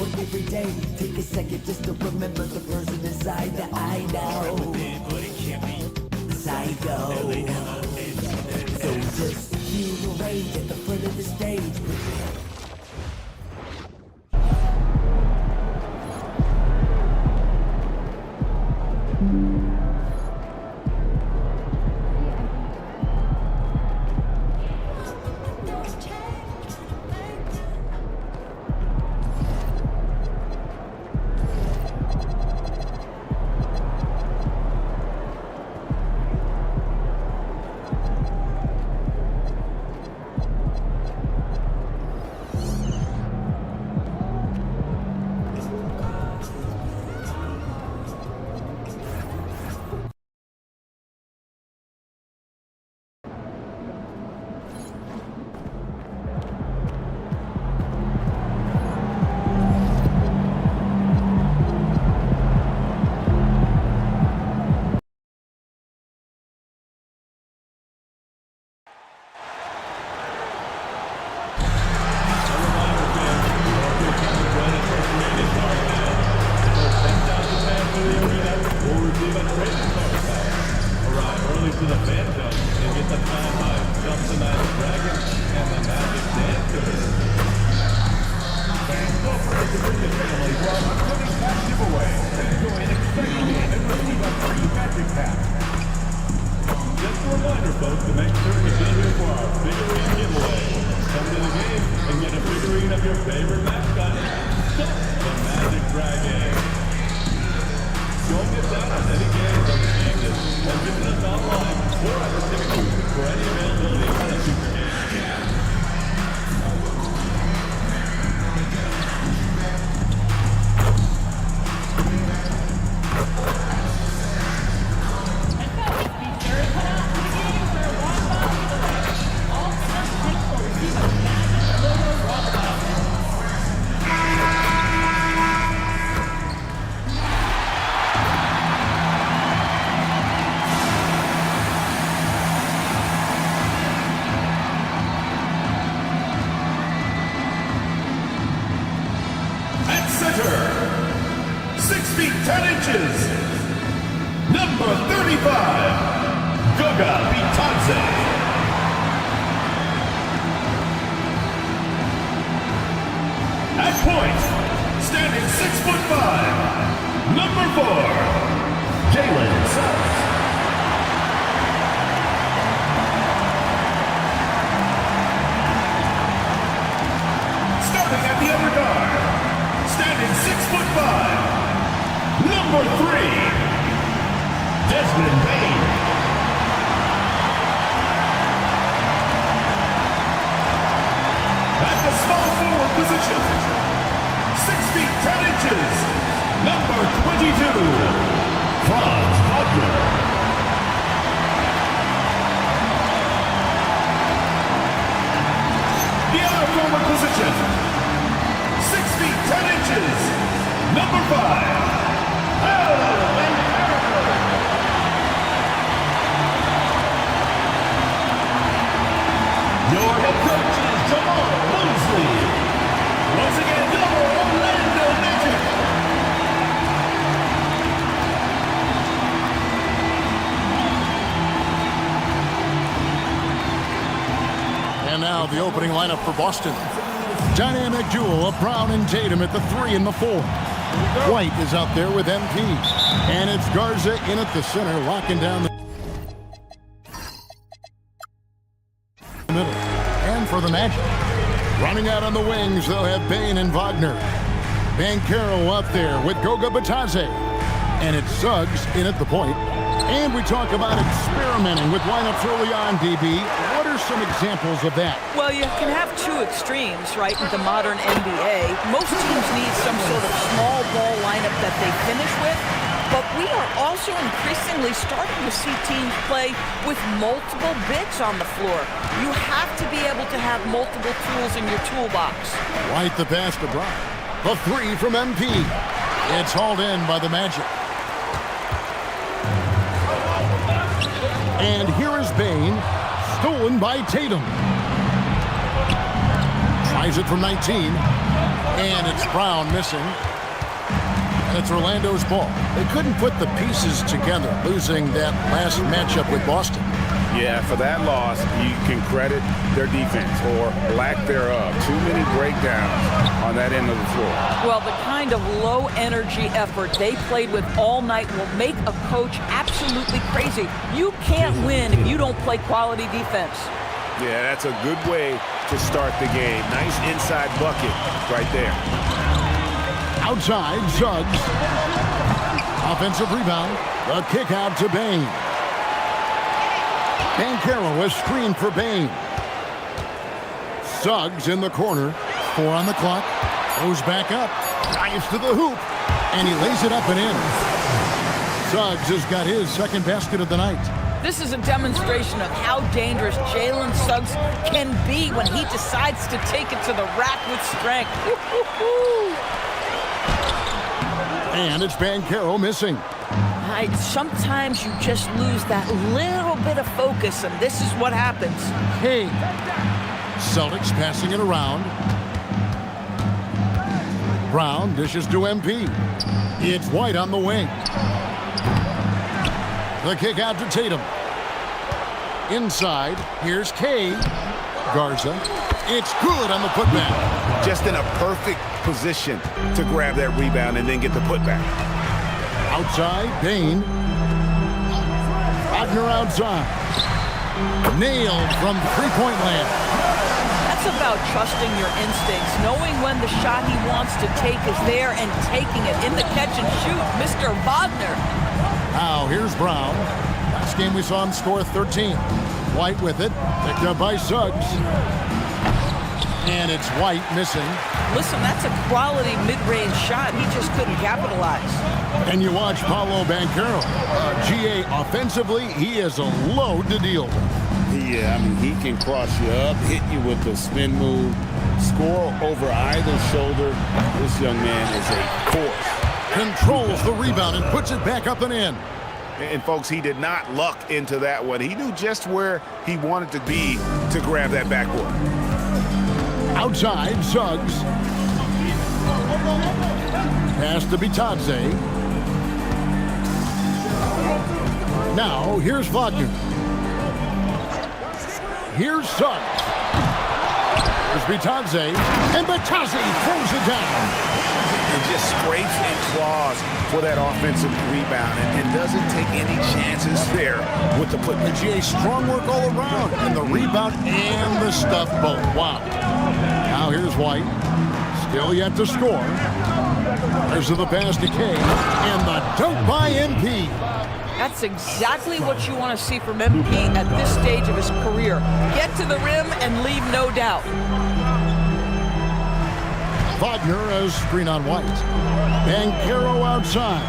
work every day. Take a second just to remember the person inside that I know. Psycho. So just feel the rage at the front of the stage. The opening lineup for Boston. Dynamic duo of Brown and Tatum at the 3 and the 4. White is out there with MP. And it's Garza in at the center, locking down the middle. And for the Magic, running out on the wings, they'll have Bain and Wagner. Bankero out there with Goga Batadze. And it's Suggs in at the point. And we talk about experimenting with lineups early on, DB. What are some examples of that? Well, you can have two extremes, right, in the modern NBA. Most teams need some sort of small ball lineup that they finish with. But we are also increasingly starting to see teams play with multiple bigs on the floor. You have to be able to have multiple tools in your toolbox. White the pass to Brown. The 3 from MP. It's hauled in by the Magic. And here is Bain, stolen by Tatum. Tries it from 19. And it's Brown missing. And it's Orlando's ball. They couldn't put the pieces together, losing that last matchup with Boston. Yeah, for that loss, you can credit their defense or lack thereof. Too many breakdowns on that end of the floor. Well, the kind of low-energy effort they played with all night will make a coach absolutely crazy. You can't win if you don't play quality defense. Yeah, that's a good way to start the game. Nice inside bucket right there. Outside, Suggs. Offensive rebound. The kick out to Bain. Banchero is screened for Bain. Suggs in the corner. 4 on the clock. Goes back up. Dives to the hoop. And he lays it up and in. Suggs has got his second basket of the night. This is a demonstration of how dangerous Jalen Suggs can be when he decides to take it to the rack with strength. And it's Banchero missing. Sometimes you just lose that little bit of focus, and this is what happens. Hey, Celtics passing it around. Brown dishes to MP. It's White on the wing. The kick out to Tatum. Inside, here's K. Garza. It's good on the putback. Just in a perfect position to grab that rebound and then get the putback. Outside, Bain. Wagner outside. Nailed from three-point land. That's about trusting your instincts, knowing when the shot he wants to take is there and taking it in the catch and shoot, Mr. Wagner. Now, here's Brown. Last game we saw him score 13. White with it. Picked up by Suggs. And it's White missing. Listen, that's a quality mid-range shot. He just couldn't capitalize. And you watch Paolo Banchero. GA, offensively, he is a load to deal with. Yeah, I mean, he can cross you up, hit you with the spin move, score over either shoulder. This young man is a force. Controls the rebound and puts it back up and in. And folks, he did not luck into that one. He knew just where he wanted to be to grab that backboard. Outside, Suggs. Pass to Bitadze. Now, here's Wagner. Here's Suggs. There's Bitadze. And Bitadze throws it down. And just scrapes and claws for that offensive rebound and doesn't take any chances there with the putback. GA, strong work all around. And the rebound and the stuff both. Wow. Now here's White. Still yet to score. There's the pass to K. And the dunk by MP. That's exactly what you want to see from MP at this stage of his career. Get to the rim and leave no doubt. Wagner as screen on White. Banchero outside.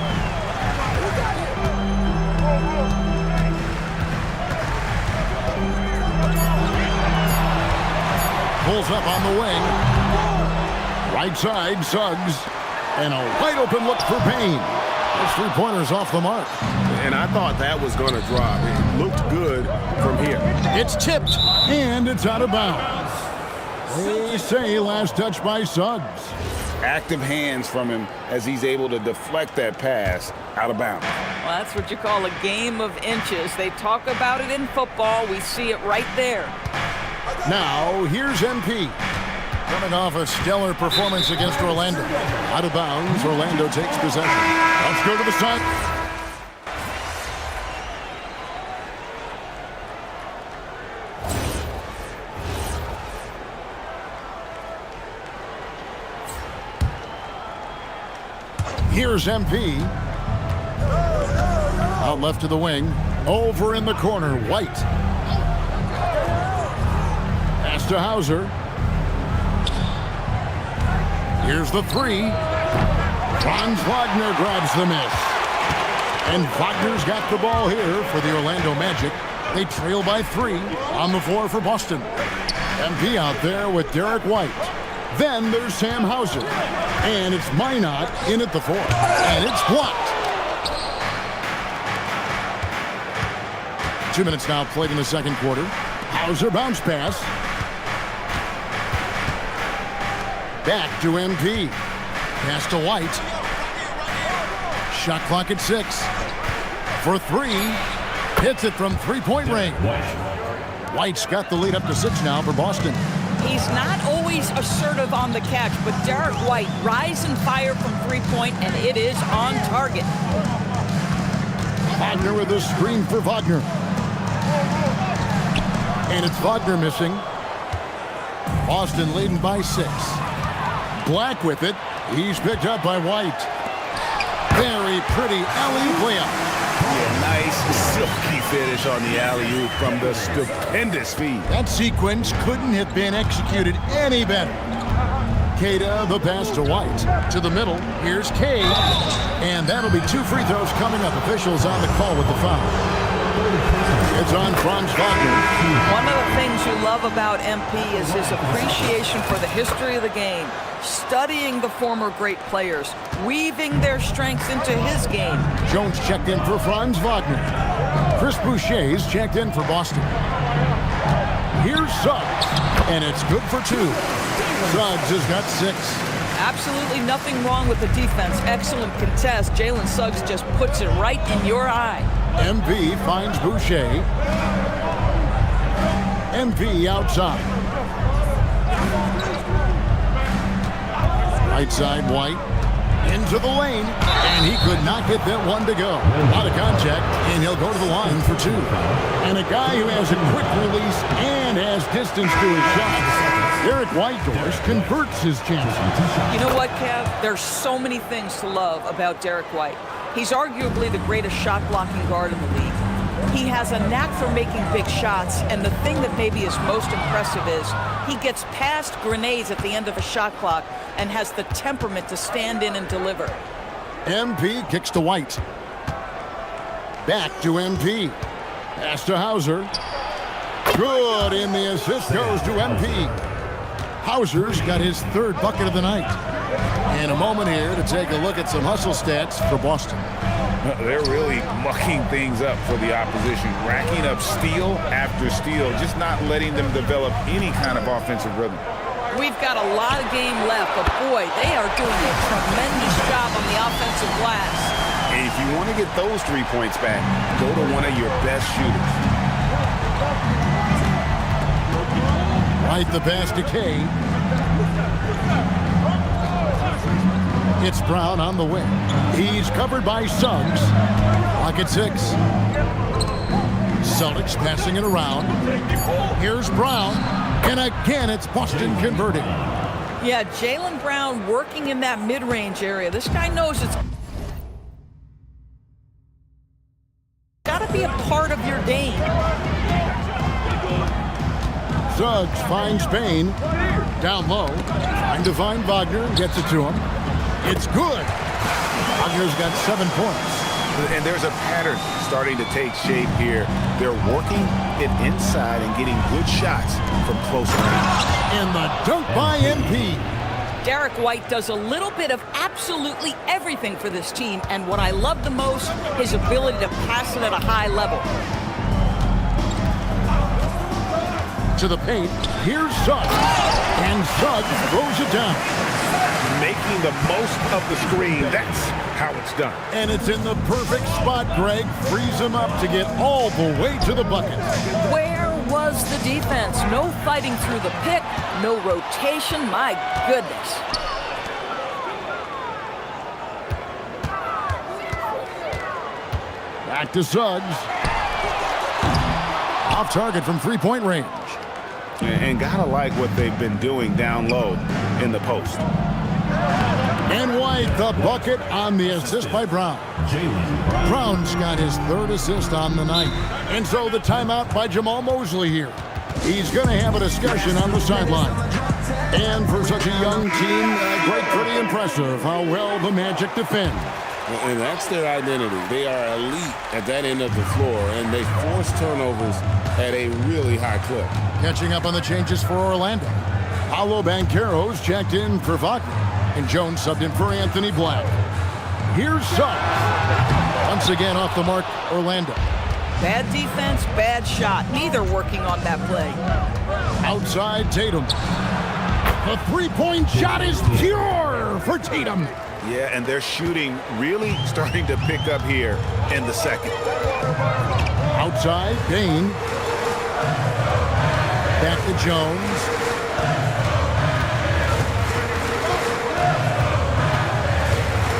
Pulls up on the wing. Right side, Suggs. And a wide open look for Payne. Those three-pointers off the mark. And I thought that was going to drop. It looked good from here. It's tipped, and it's out of bounds. They say last touch by Suggs. Active hands from him as he's able to deflect that pass out of bounds. Well, that's what you call a game of inches. They talk about it in football. We see it right there. Now, here's MP. Coming off a stellar performance against Orlando. Out of bounds, Orlando takes possession. Let's go to the side. Here's MP. Out left to the wing. Over in the corner, White. Pass to Hauser. Here's the three. Franz Wagner grabs the miss. And Wagner's got the ball here for the Orlando Magic. They trail by 3 on the floor for Boston. MP out there with Derek White. Then there's Sam Hauser. And it's Minot in at the 4. And it's blocked. 2 minutes now played in the second quarter. Hauser bounce pass. Back to MP. Pass to White. Shot clock at 6. For 3. Hits it from three-point range. White's got the lead up to 6 now for Boston. He's not always assertive on the catch, but Derek White, rise and fire from three-point, and it is on target. Wagner with a screen for Wagner. And it's Wagner missing. Boston leading by 6. Black with it. He's picked up by White. Very pretty alley-oop layup. Yeah, nice silky finish on the alley-oop from the stupendous feed. That sequence couldn't have been executed any better. Cada, the pass to White. To the middle, here's K. And that'll be 2 free throws coming up. Officials on the call with the foul. It's on Franz Wagner. One of the things you love about MP is his appreciation for the history of the game, studying the former great players, weaving their strengths into his game. Jones checked in for Franz Wagner. Chris Boucher's checked in for Boston. Here's Suggs, and it's good for 2. Suggs has got 6. Absolutely nothing wrong with the defense. Excellent contest. Jalen Suggs just puts it right in your eye. MP finds Boucher. MP outside. Right side, White. Into the lane. And he could not get that one to go. Out of contact, and he'll go to the line for 2. And a guy who has a quick release and has distance to his shot. Derek Whitehorse converts his chances. You know what, Kev? There's so many things to love about Derek White. He's arguably the greatest shot-blocking guard in the league. He has a knack for making big shots, and the thing that maybe is most impressive is he gets past grenades at the end of a shot clock and has the temperament to stand in and deliver. MP kicks to White. Back to MP. Pass to Hauser. Good, and the assist goes to MP. Hauser's got his 3rd bucket of the night. And a moment here to take a look at some hustle stats for Boston. They're really mucking things up for the opposition, racking up steal after steal, just not letting them develop any kind of offensive rhythm. We've got a lot of game left, but boy, they are doing a tremendous job on the offensive glass. And if you want to get those 3 points back, go to one of your best shooters. Right, the pass to K. It's Brown on the wing. He's covered by Suggs. Clock at 6. Celtics passing it around. Here's Brown. And again, it's Boston converting. Yeah, Jaylen Brown working in that mid-range area. This guy knows it's got to be a part of your game. Suggs finds Payne. Down low. Trying to find Wagner. Gets it to him. It's good. Wagner's got 7 points. And there's a pattern starting to take shape here. They're working it inside and getting good shots from close range. And the dunk by MP. Derek White does a little bit of absolutely everything for this team, and what I love the most, his ability to pass it at a high level. To the paint. Here's Suggs. And Suggs throws it down. Making the most of the screen. That's how it's done. And it's in the perfect spot. Greg frees him up to get all the way to the bucket. Where was the defense? No fighting through the pick, no rotation. My goodness. Back to Suggs. Off target from three-point range. And gotta like what they've been doing down low in the post. And White, the bucket on the assist by Brown. Brown's got his 3rd assist on the night. And so the timeout by Jamal Mosley here. He's going to have a discussion on the sideline. And for such a young team, pretty impressive how well the Magic defend. And that's their identity. They are elite at that end of the floor, and they force turnovers at a really high clip. Catching up on the changes for Orlando. Paolo Banchero's checked in for Wagner, and Jones subbed in for Anthony Black. Here's Suggs. Once again off the mark, Orlando. Bad defense, bad shot. Neither working on that play. Outside Tatum. The three-point shot is pure for Tatum. Yeah, and they're shooting really starting to pick up here in the second. Outside, Bain. Back to Jones.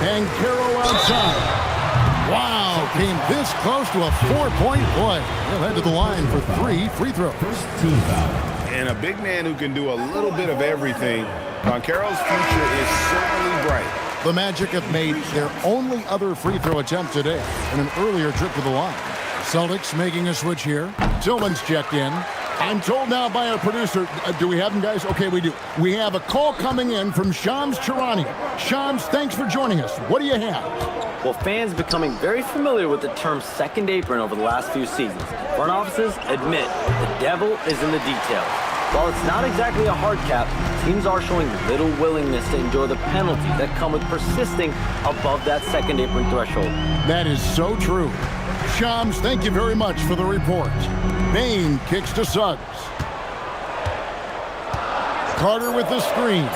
Banchero outside. Wow, came this close to a four-point play. He'll head to the line for 3 free throws. Team foul. And a big man who can do a little bit of everything. Banchero's future is certainly bright. The Magic have made their only other free throw attempt today in an earlier trip to the line. Celtics making a switch here. Tillman's checked in. I'm told now by our producer, do we have him, guys? Okay, we do. We have a call coming in from Shams Charania. Shams, thanks for joining us. What do you have? Well, fans becoming very familiar with the term second apron over the last few seasons. Front offices admit the devil is in the details. While it's not exactly a hard cap, teams are showing little willingness to endure the penalties that come with persisting above that second apron threshold. That is so true. Shams, thank you very much for the report. Bain kicks to Suggs. Carter with the screen.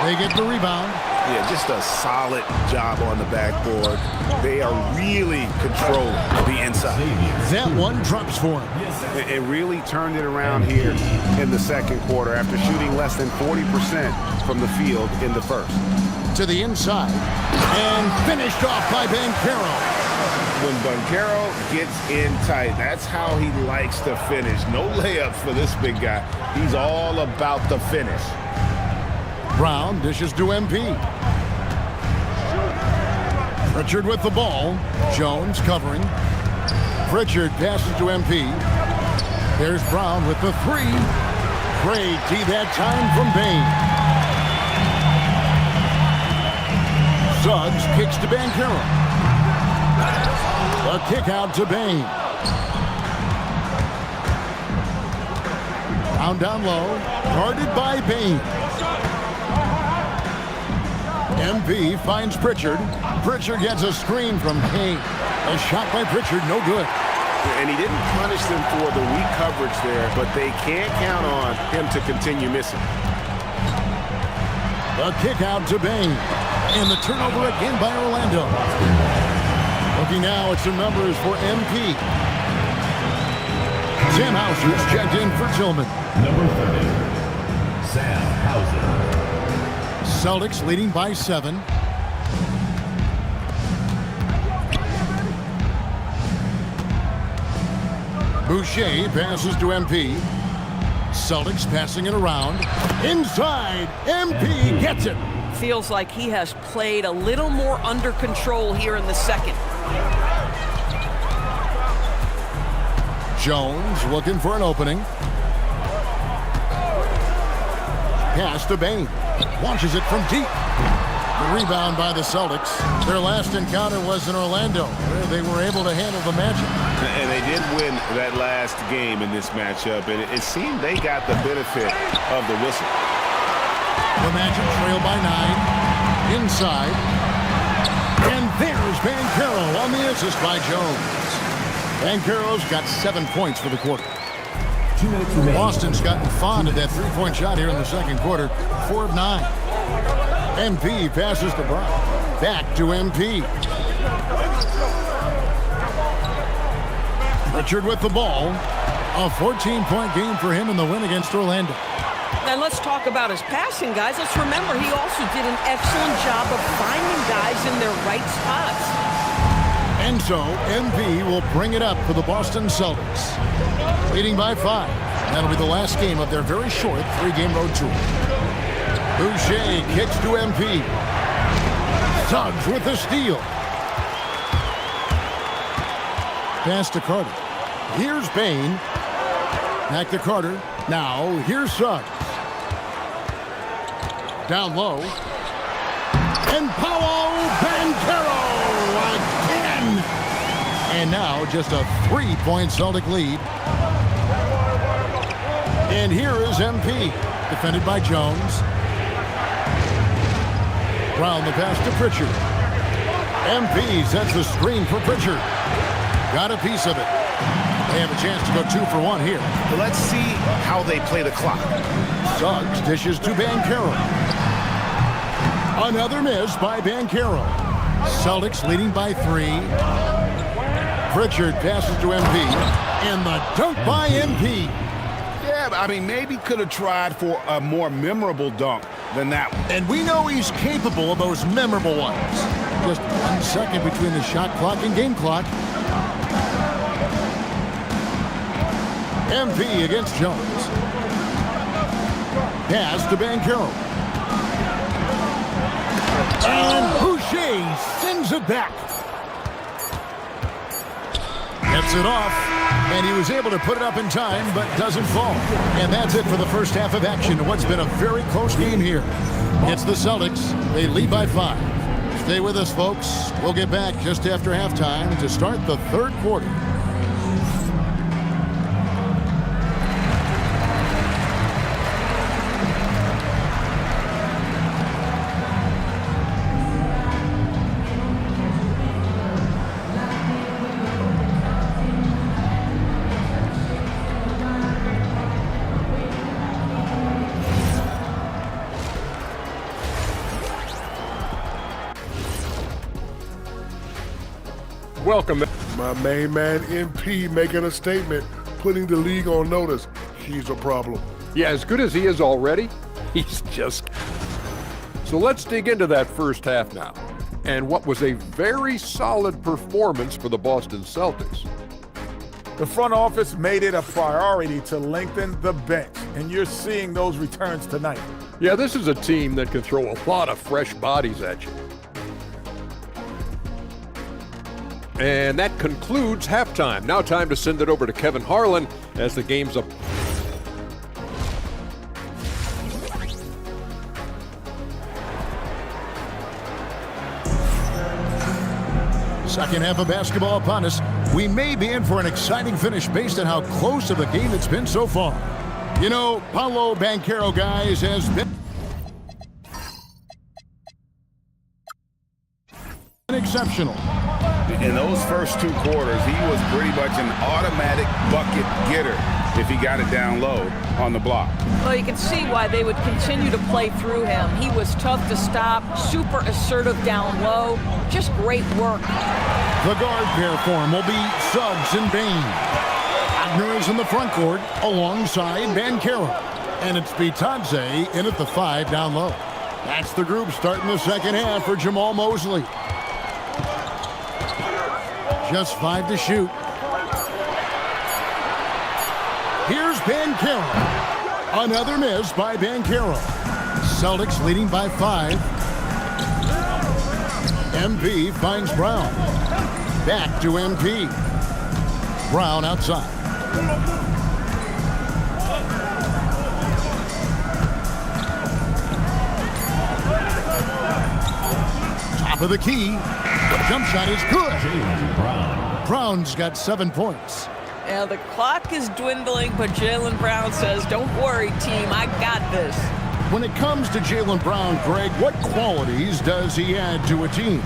They get the rebound. Yeah, just a solid job on the backboard. They are really controlling the inside. That one drops for him. It really turned it around here in the second quarter after shooting less than 40% from the field in the first. To the inside. And finished off by Banchero. When Banchero gets in tight, that's how he likes to finish. No layups for this big guy. He's all about the finish. Brown dishes to MP. Pritchard with the ball. Jones covering. Pritchard passes to MP. There's Brown with the three. Great D that time from Bain. Suggs kicks to Banchero. A kick out to Bain. Down low. Guarded by Bain. MP finds Pritchard. Pritchard gets a screen from Kane. A shot by Pritchard, no good. And he didn't punish them for the weak coverage there, but they can't count on him to continue missing. A kick out to Bain. And the turnover again by Orlando. Looking now at some numbers for MP. Sam Hauser's checked in for Tillman. Number 30, Sam Hauser. Celtics leading by 7. Boucher passes to MP. Celtics passing it around. Inside, MP gets it. Feels like he has played a little more under control here in the second. Jones looking for an opening. Pass to Bain. Launches it from deep. The rebound by the Celtics. Their last encounter was in Orlando, where they were able to handle the matchup. And they did win that last game in this matchup, and it seemed they got the benefit of the whistle. The Magic trail by 9. Inside. And there's Banchero on the assist by Jones. Banchero's got 7 points for the quarter. 2 minutes remaining. Boston's gotten fond of that three-point shot here in the second quarter. 4 of 9. MP passes to Brown. Back to MP. Pritchard with the ball. A 14-point game for him in the win against Orlando. And let's talk about his passing, guys. Let's remember he also did an excellent job of finding guys in their right spots. And so, MP will bring it up for the Boston Celtics. Leading by 5. That'll be the last game of their very short 3-game road tour. Boucher kicks to MP. Suggs with the steal. Pass to Carter. Here's Bain. Back to Carter. Now, here's Suggs. Down low. And Paolo Banchero again. And now just a 3-point Celtic lead. And here is MP. Defended by Jones. Brown the pass to Pritchard. MP sets the screen for Pritchard. Got a piece of it. They have a chance to go 2 for 1 here. But let's see how they play the clock. Suggs dishes to Banchero. Another miss by Banchero. Celtics leading by 3. Pritchard passes to MP. And the dunk by MP. Yeah, I mean, maybe could have tried for a more memorable dunk than that one. And we know he's capable of those memorable ones. Just 1 second between the shot clock and game clock. MP against Jones. Pass to Banchero. And Boucher sends it back. Gets it off, and he was able to put it up in time, but doesn't fall. And that's it for the first half of action in what's been a very close game here. It's the Celtics. They lead by 5. Stay with us, folks. We'll get back just after halftime to start the third quarter. Welcome. My main man, MP, making a statement, putting the league on notice. He's a problem. Yeah, as good as he is already, he's just... So let's dig into that first half now. And what was a very solid performance for the Boston Celtics. The front office made it a priority to lengthen the bench, and you're seeing those returns tonight. Yeah, this is a team that can throw a lot of fresh bodies at you. And that concludes halftime. Now time to send it over to Kevin Harlan as the game's up. Second half of basketball upon us. We may be in for an exciting finish based on how close of a game it's been so far. You know, Paolo Banchero, guys, has been exceptional. In those first 2 quarters, he was pretty much an automatic bucket getter if he got it down low on the block. Well, you can see why they would continue to play through him. He was tough to stop, super assertive down low. Just great work. The guard pair for him will be Suggs and Bain. Wagner is in the front court alongside Banchero. And it's Bitadze in at the 5 down low. That's the group starting the second half for Jamal Mosley. Just 5 to shoot. Here's Banchero. Another miss by Banchero. Celtics leading by 5. MP finds Brown. Back to MP. Brown outside. Top of the key. The jump shot is good. Brown's got 7 points. Yeah, the clock is dwindling, but Jaylen Brown says, don't worry, team, I got this. When it comes to Jaylen Brown, Greg, what qualities does he add to a team?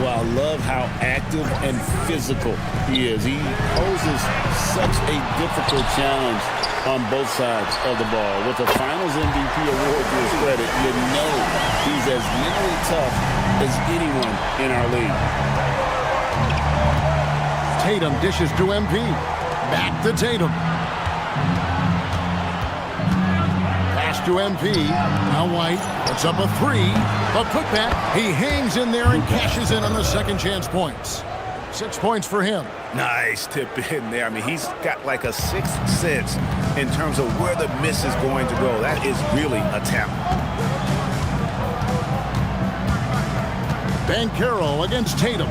Well, I love how active and physical he is. He poses such a difficult challenge on both sides of the ball. With the Finals MVP award to his credit, you know he's as mentally tough as anyone in our league. Tatum dishes to MP. Back to Tatum. Pass to MP. Now White. It's up a 3. A putback. He hangs in there and cashes in on the second chance points. 6 points for him. Nice tip in there. I mean, he's got like a sixth sense in terms of where the miss is going to go. That is really a talent. Banchero against Tatum.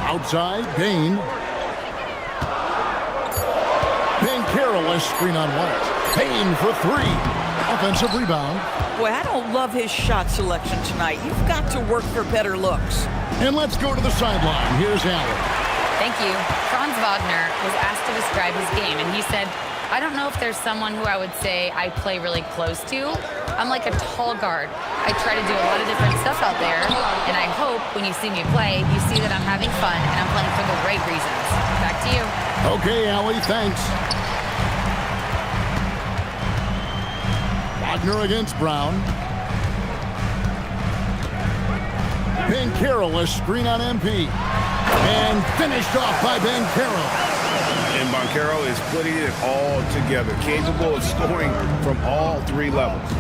Outside, Bain. Banchero a screen on White. Bain for 3. Offensive rebound. Boy, I don't love his shot selection tonight. You've got to work for better looks. And let's go to the sideline. Here's Allen. Thank you. Franz Wagner was asked to describe his game, and he said, I don't know if there's someone who I would say I play really close to. I'm like a tall guard. I try to do a lot of different stuff out there, and I hope when you see me play, you see that I'm having fun and I'm playing for the right reasons. Back to you. Okay, Allie, thanks. Wagner against Brown. Banchero, a screen on MP. And finished off by Banchero. And Banchero is putting it all together, capable of scoring from all three levels.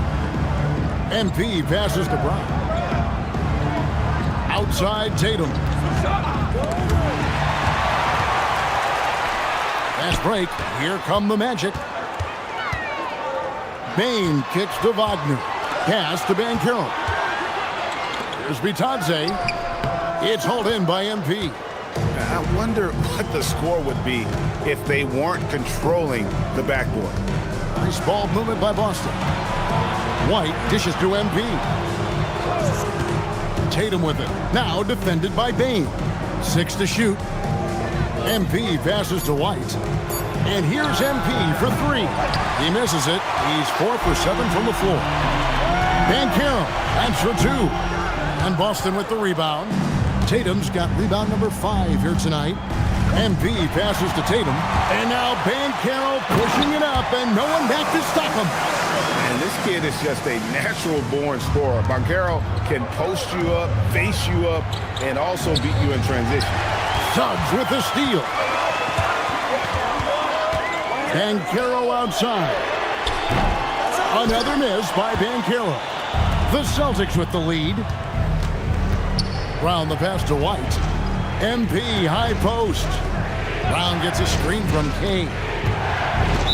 MP passes to Brown. Outside Tatum. Fast break. Here come the Magic. Bane kicks to Wagner. Pass to Banchero. Here's Bitadze. It's hauled in by MP. I wonder what the score would be if they weren't controlling the backboard. Nice ball movement by Boston. White dishes to MP. Tatum with it. Now defended by Bane. 6 to shoot. MP passes to White. And here's MP for 3. He misses it. He's 4 for 7 from the floor. Banchero, that's for 2. And Boston with the rebound. Tatum's got rebound number 5 here tonight. MP passes to Tatum. And now Banchero pushing it up, and no one back to stop him. And this kid is just a natural-born scorer. Banchero can post you up, face you up, and also beat you in transition. Suggs with the steal. Banchero outside. Another miss by Banchero. The Celtics with the lead. Brown the pass to White. MP high post. Brown gets a screen from Kane.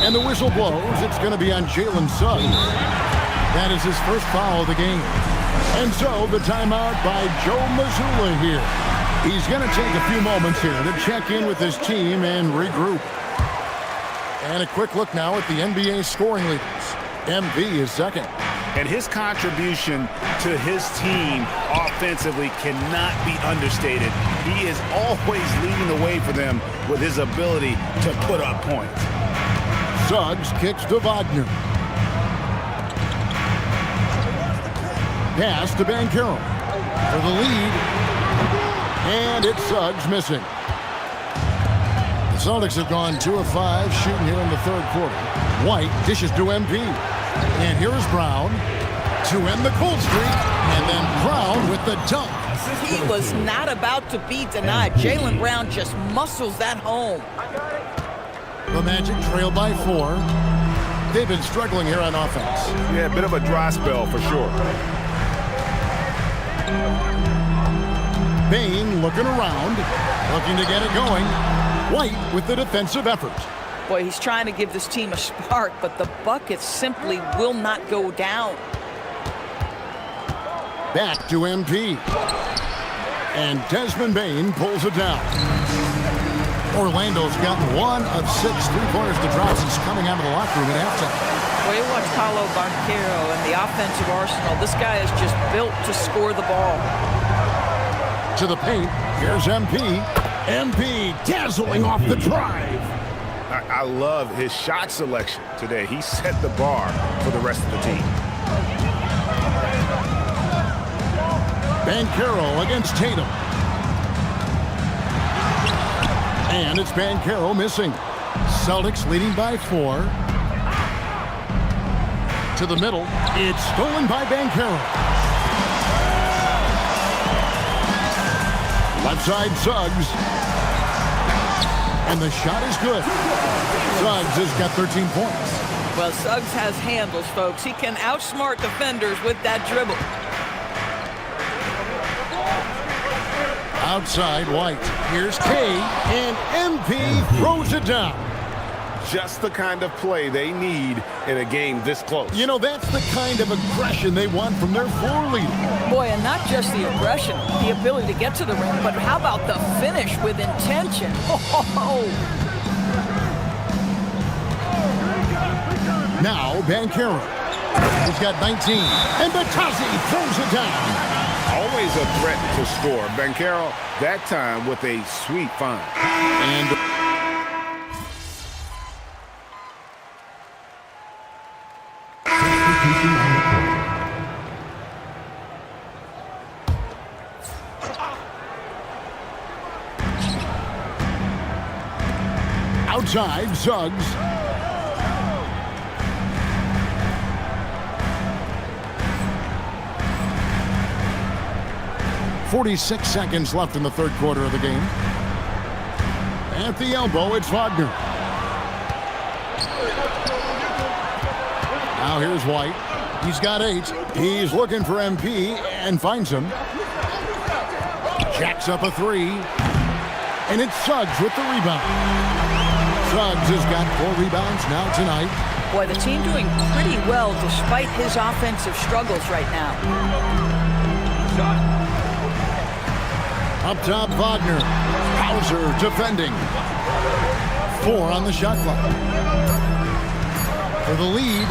And the whistle blows. It's going to be on Jalen Suggs. That is his first foul of the game. And so the timeout by Joe Mazzulla here. He's going to take a few moments here to check in with his team and regroup. And a quick look now at the NBA scoring leaders. MP is second. And his contribution to his team offensively cannot be understated. He is always leading the way for them with his ability to put up points. Suggs kicks to Wagner. Pass to Banchero for the lead. And it's Suggs missing. The Celtics have gone 2 of 5 shooting here in the third quarter. White dishes to MP. And here is Brown to end the cold streak. And then Brown with the dunk. He was not about to be denied. Jaylen Brown just muscles that home. The Magic trail by 4. They've been struggling here on offense. Yeah, a bit of a dry spell for sure. Bane looking around, looking to get it going. White with the defensive effort. Boy, he's trying to give this team a spark, but the buckets simply will not go down. Back to MP. And Desmond Bane pulls it down. Orlando's gotten 1 of 6 3-pointers to drop since coming out of the locker room at halftime. Well, you watch Paolo Banchero and the offensive arsenal. This guy is just built to score the ball. To the paint, here's MP. MP dazzling off the drive. I love his shot selection today. He set the bar for the rest of the team. Banchero against Tatum. And it's Banchero missing. Celtics leading by 4. To the middle. It's stolen by Banchero. Left side Suggs. And the shot is good. Suggs has got 13 points. Well, Suggs has handles, folks. He can outsmart defenders with that dribble. Outside White. Here's K. And MP throws it down. Just the kind of play they need in a game this close. You know, that's the kind of aggression they want from their floor leader. Boy, and not just the aggression, the ability to get to the rim, but how about the finish with intention? Oh. Now, Banchero. He's got 19. And Bitadze throws it down. Always a threat to score. Banchero, that time with a sweet find. And side, Suggs. .46 seconds left in the third quarter of the game. At the elbow, it's Wagner. Now here's White. He's got 8. He's looking for MP and finds him. Jacks up a 3. And it's Suggs with the rebound. Suggs has got 4 rebounds now tonight. Boy, the team doing pretty well despite his offensive struggles right now. Up top, Wagner. Hauser defending. 4 on the shot clock. For the lead.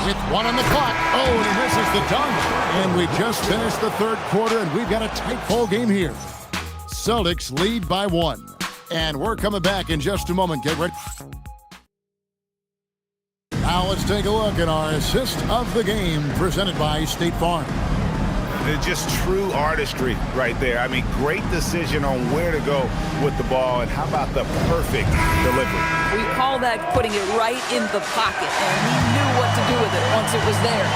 With 1 on the clock. Oh, and he misses the dunk. And we just finished the third quarter, and we've got a tight ball game here. Celtics lead by 1. And we're coming back in just a moment. Get ready. Now let's take a look at our assist of the game presented by State Farm. It's just true artistry right there. I mean, great decision on where to go with the ball, and how about the perfect delivery? We call that putting it right in the pocket, and he knew what to do with it once it was there.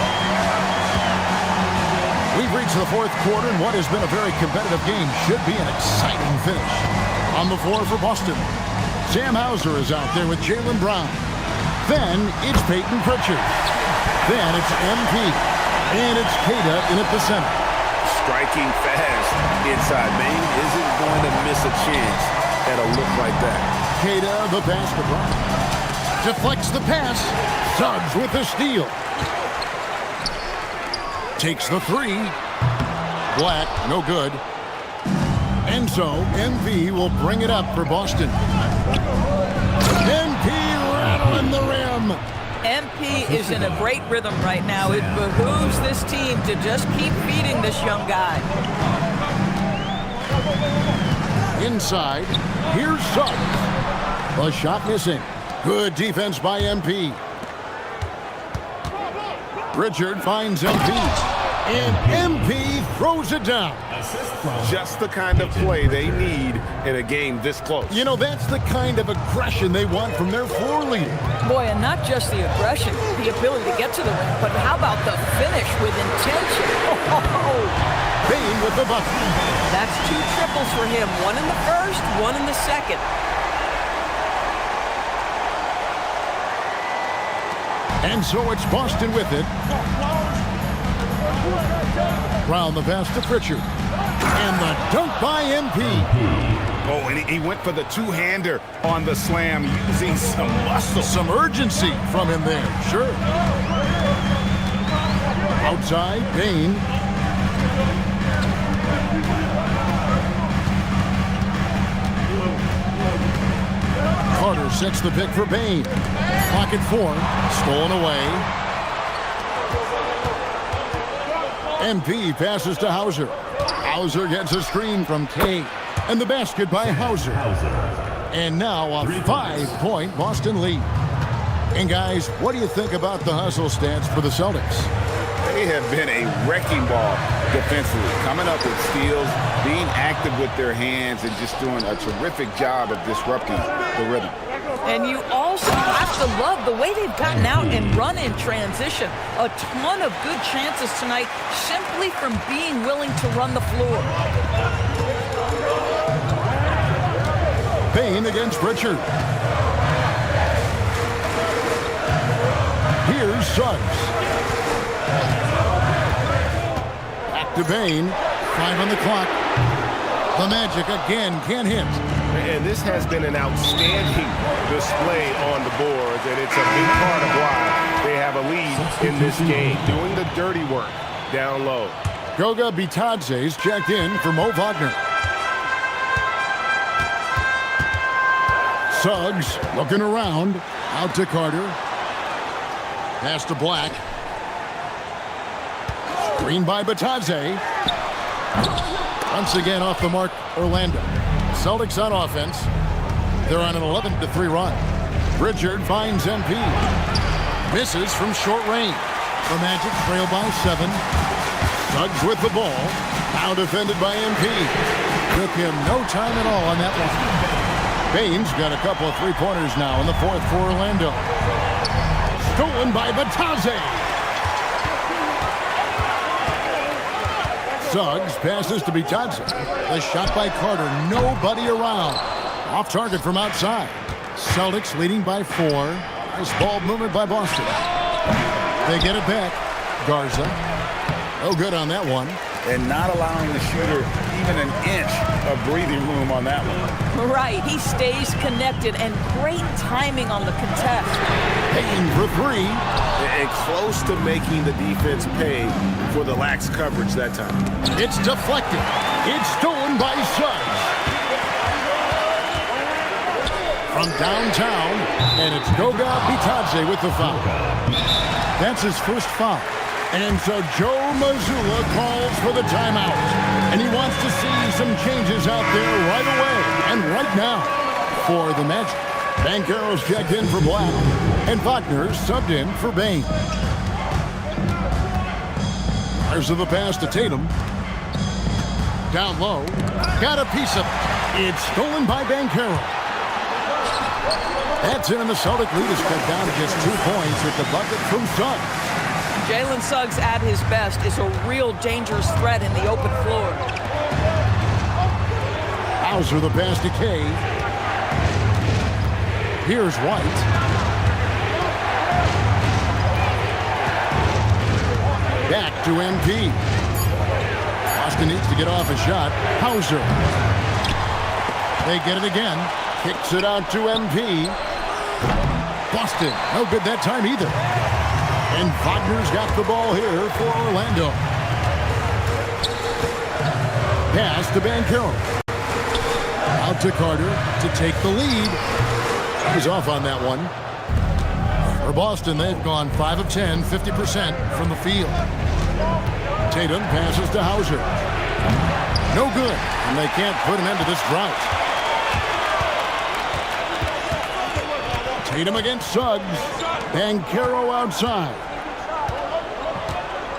We've reached the fourth quarter, and what has been a very competitive game should be an exciting finish. On the floor for Boston, Sam Hauser is out there with Jaylen Brown. Then it's Peyton Pritchard. Then it's MP. And it's Queta in at the center. Striking fast inside. Bane isn't going to miss a chance at a look like that. Queta, the basketball. Deflects the pass. Suggs with the steal. Takes the 3. Black, no good. And so, MP will bring it up for Boston. MP rattling the rim. MP is in a great rhythm right now. It behooves this team to just keep feeding this young guy. Inside, here's Suggs. A shot missing. Good defense by MP. Richard finds MP. And MP throws it down. Just the kind of play they need in a game this close. You know, that's the kind of aggression they want from their floor leader. Boy, and not just the aggression, the ability to get to the rim, but how about the finish with intention? Oh, Bane with the bucket. That's 2 triples for him. 1 in the first, 1 in the second. And so it's Boston with it. Round the pass to Pritchard. And the dunk by MP. Oh, and he went for the 2-hander on the slam, using some muscle. Some urgency from him there, sure. Outside, Bane. Carter sets the pick for Bane. Pocket 4, stolen away. MP passes to Hauser. Hauser gets a screen from Kay. And the basket by Hauser. And now a 5-point Boston lead. And guys, what do you think about the hustle stats for the Celtics? They have been a wrecking ball defensively, coming up with steals, being active with their hands, and just doing a terrific job of disrupting the rhythm. And you also have to love the way they've gotten out and run in transition. A ton of good chances tonight simply from being willing to run the floor. Bane against Pritchard. Here's Suggs. Back to Bane. 5 on the clock. The Magic again can't hit. And this has been an outstanding display on the boards, and it's a big part of why they have a lead in this game, doing the dirty work down low. Goga Bitadze's checked in for Mo Wagner. Suggs looking around. Out to Carter. Pass to Black. Screen by Bitadze. Once again off the mark, Orlando. Celtics on offense. They're on an 11-3 run. Pritchard finds MP. Misses from short range. The Magic trail by 7. Suggs with the ball. Now defended by MP. Took him no time at all on that one. Bain's got a couple of three-pointers now in the fourth for Orlando. Stolen by Batadze. Suggs passes to Batadze. The shot by Carter. Nobody around. Off target from outside. Celtics leading by 4. Nice ball movement by Boston. They get it back. Garza. No good on that one. And not allowing the shooter even an inch of breathing room on that one. Right. He stays connected, and great timing on the contest. Payne for 3. And close to making the defense pay for the lax coverage that time. It's deflected. It's stolen by Suggs. From downtown, and it's Goga Bitadze with the foul. That's his first foul. And so Joe Mazzulla calls for the timeout. And he wants to see some changes out there right away and right now for the Magic. Banchero's checked in for Black, and Wagner subbed in for Bain. There's the pass to Tatum. Down low. Got a piece of it. It's stolen by Banchero. That's it, and the Celtic lead is cut down to just 2 points with the bucket from Suggs. Jalen Suggs at his best is a real dangerous threat in the open floor. Hauser the pass to Kay. Here's White. Back to MP. Boston needs to get off a shot. Hauser. They get it again. Kicks it out to MP. Boston. No good that time either. And Wagner's got the ball here for Orlando. Pass to Banchero. Out to Carter to take the lead. He's off on that one. For Boston, they've gone 5 of 10, 50% from the field. Tatum passes to Hauser. No good, and they can't put an end to this drought. Tatum against Suggs. Banchero outside.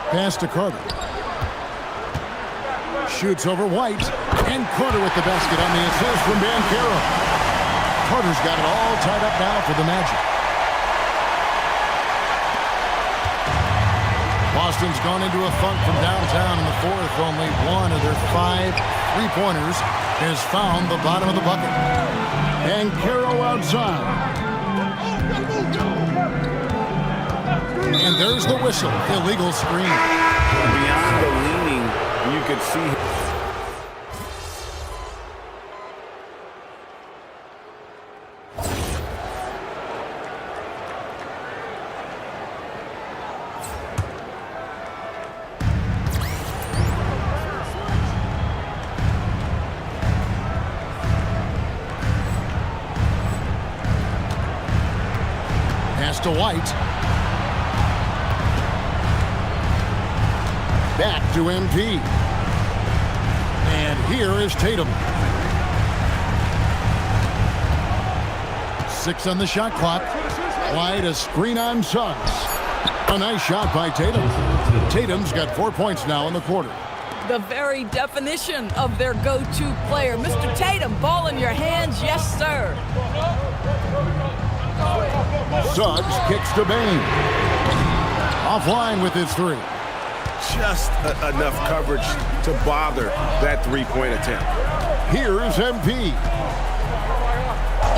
Pass to Carter. Shoots over White. And Carter with the basket on the assist from Banchero. Carter's got it all tied up now for the Magic. Boston's gone into a funk from downtown in the fourth. Only one of their 5 three-pointers has found the bottom of the bucket. Banchero outside. And there's the whistle. Illegal screen. Beyond the leaning, you could see. Pass to White. Back to MP. And here is Tatum. 6 on the shot clock. White, a screen on Suggs. A nice shot by Tatum. Tatum's got 4 points now in the quarter. The very definition of their go-to player. Mr. Tatum, ball in your hands, yes, sir. Suggs kicks to Bain. Offline with his 3. Just enough coverage to bother that three-point attempt. Here's MP.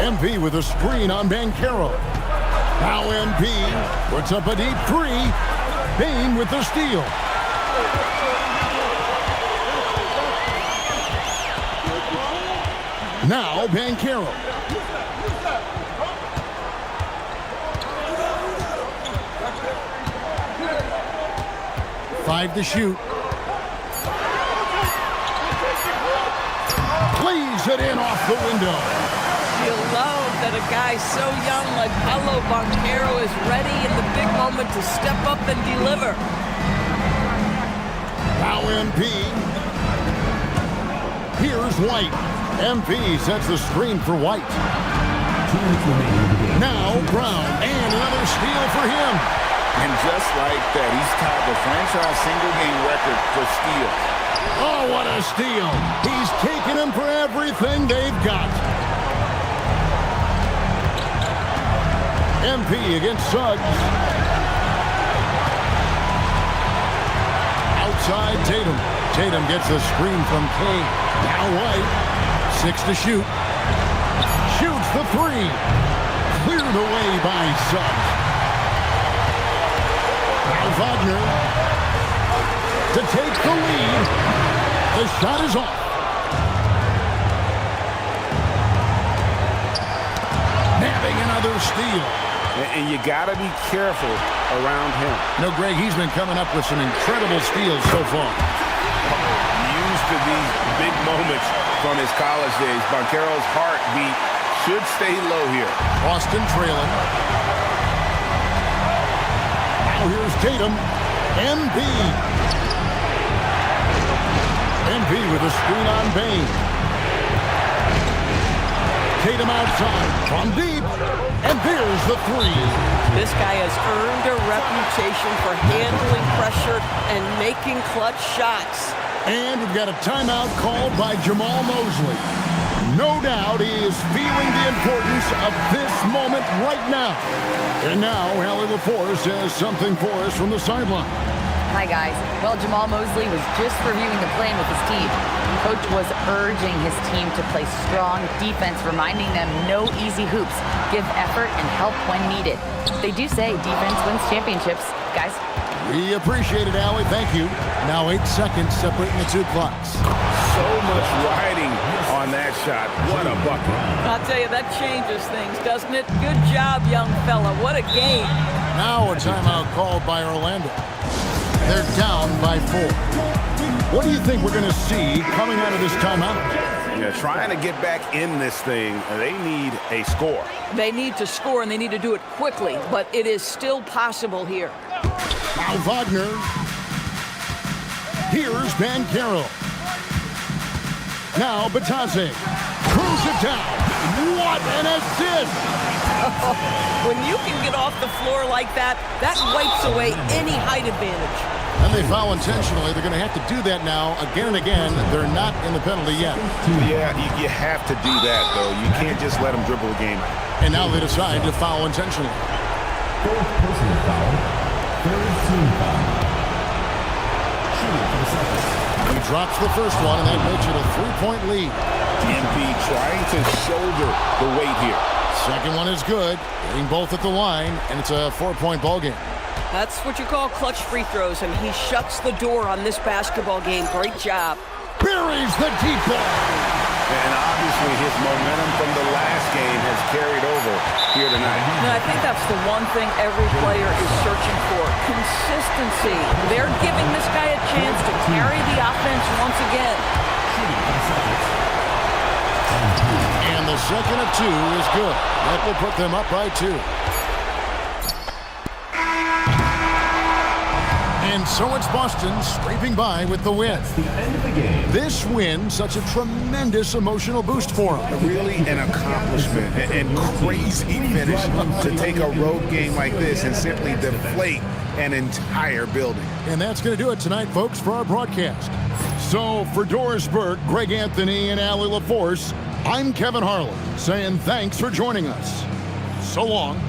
MP with a screen on Banchero. Now MP puts up a deep 3. Bain with the steal. Now Banchero. Five to shoot. Plays it in off the window. You love that a guy so young like Paolo Banchero is ready in the big moment to step up and deliver. Now MP. Here's White. MP sets the screen for White. Now Brown, and another steal for him. And just like that, he's tied the franchise single-game record for steals. Oh, what a steal. He's taken him for everything they've got. MP against Suggs. Outside Tatum. Tatum gets the screen from Kane. Now White. 6 to shoot. Shoots the 3. Cleared away by Suggs. Now Wagner to take the lead. The shot is off. Nabbing another steal. And you got to be careful around him. No, Greg, he's been coming up with some incredible steals so far. Used to these big moments from his college days. Banchero's heartbeat should stay low here. Boston trailing. Now here's Tatum. MB. MB with a screen on Bain. Tatum outside from deep. And there's the 3. This guy has earned a reputation for handling pressure and making clutch shots. And we've got a timeout called by Jamal Mosley. No doubt he is feeling the importance of this moment right now. And now, Allie LaForce has something for us from the sideline. Hi, guys. Well, Jamal Mosley was just reviewing the plan with his team. Coach was urging his team to play strong defense, reminding them no easy hoops, give effort, and help when needed. They do say defense wins championships, guys. We appreciate it, Allie. Thank you. Now 8 seconds separating the two clocks. So much riding on that shot. What a bucket. I'll tell you, that changes things, doesn't it? Good job, young fella. What a game. Now a timeout called by Orlando. They're down by 4. What do you think we're going to see coming out of this timeout? Yeah, trying to get back in this thing, they need a score. They need to score, and they need to do it quickly, but it is still possible here. Now Wagner. Here's Banchero. Now Batadze. Cruise it down. What an assist! When you can get off the floor like that, that wipes away any height advantage. And they foul intentionally. They're going to have to do that now again and again. They're not in the penalty yet. Yeah, you have to do that, though. You can't just let them dribble the game out. And now they decide to foul intentionally. Fourth personal foul. Third team foul. Shooting for the Celtics. He drops the first one, and that makes it a 3-point lead. MP trying to shoulder the weight here. Second one is good. Hitting both at the line, and it's a 4-point ball game. That's what you call clutch free throws, and he shuts the door on this basketball game. Great job. Buries the deep ball. And obviously his momentum from the last game has carried over here tonight. And I think that's the one thing every player is searching for, consistency. They're giving this guy a chance to carry the offense once again. And the second of 2 is good. That will put them up by 2. And so it's Boston scraping by with the win. That's the end of the game. This win, such a tremendous emotional boost for them. Really an accomplishment and crazy finish to take a road game like this and simply deflate an entire building. And that's going to do it tonight, folks, for our broadcast. So for Doris Burke, Greg Anthony, and Allie LaForce, I'm Kevin Harlan saying thanks for joining us. So long.